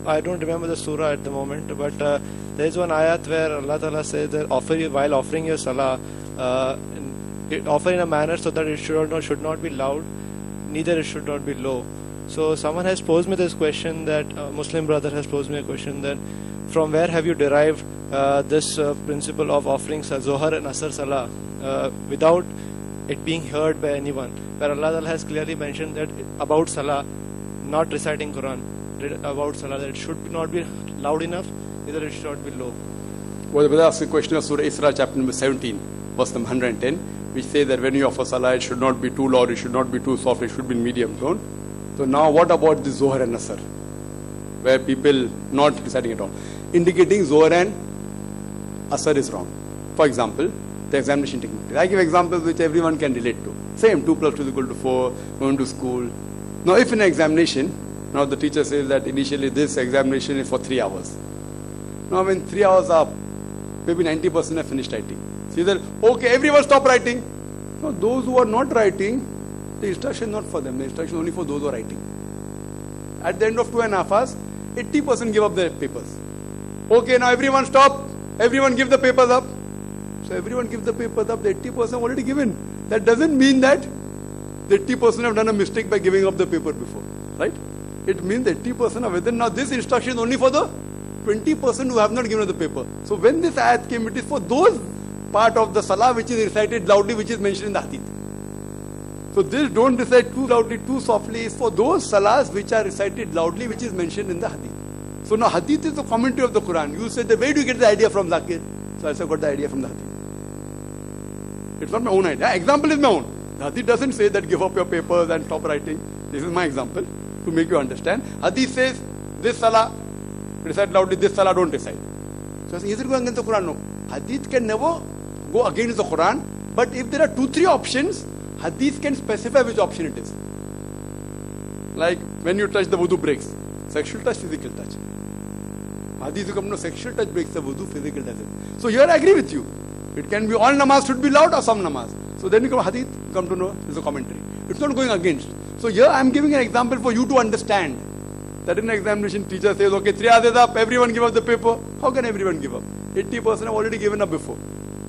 I don't remember the surah at the moment, but there is one ayat where Allah Ta'ala says that while offering your salah, offer in a manner so that it should not be loud, neither it should not be low. So someone has posed me this question, that a Muslim brother has posed me a question, that from where have you derived this principle of offering Zuhr and Asr salah without it being heard by anyone, where Allah Ta'ala has clearly mentioned that about salah, not reciting Quran, about salah, that it should not be loud enough, neither it should not be low. Well, the brother asked a question of Surah Isra, chapter number 17, verse number 110, which says that when you offer salah, it should not be too loud, it should not be too soft, it should be in medium tone. So now what about the Zuhr and Asr, where people not reciting at all, indicating Zuhr and Asr is wrong? For example, the examination technique. I give examples which everyone can relate to. Same, 2 plus 2 is equal to 4, going to school. Now if in an examination, now the teacher says that initially this examination is for 3 hours. Now when 3 hours are up, maybe 90% have finished writing. So either, okay, everyone stop writing. Now those who are not writing, the instruction is not for them, the instruction is only for those who are writing. At the end of 2.5 hours, 80% give up their papers. Okay, now everyone stop, everyone give the papers up. So everyone gives the papers up, the 80% have already given. That doesn't mean that the 80% have done a mistake by giving up the paper before, right? It means the 80% are within. Now this instruction is only for the 20% who have not given up the paper. So when this ayat came, it is for those part of the salah which is recited loudly, which is mentioned in the hadith. So this don't recite too loudly, too softly, is for those salahs which are recited loudly, which is mentioned in the hadith. So now hadith is the commentary of the Quran. You said, where do you get the idea from, Zakir? So I said, got the idea from the hadith. It's not my own idea. Example is my own. The hadith doesn't say that give up your papers and stop writing. This is my example to make you understand. Hadith says, this salah, recite loudly, this salah don't recite. So I say, is it going against the Quran? No. Hadith can never go against the Quran. But if there are 2-3 options, hadith can specify which option it is. Like when you touch, the wudu breaks. Sexual touch, physical touch. Hadith will come, no, sexual touch breaks the wudu, physical doesn't. So here I agree with you. It can be all namaz should be loud or some namaz. So then you come hadith, come to know this is a commentary. It's not going against. So here I am giving an example for you to understand that in an examination teacher says, okay, 3 hours is up, everyone give up the paper. How can everyone give up? 80% have already given up before.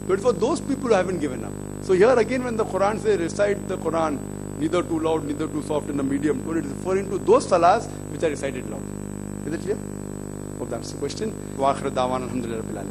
But it's for those people who haven't given up. So here again when the Quran says recite the Quran, neither too loud, neither too soft, in the medium tone, it is referring to those salahs which are recited loud. Is it clear? Hope that's the question. Wa akhir da'wana alhamdulillah rabbil alamin.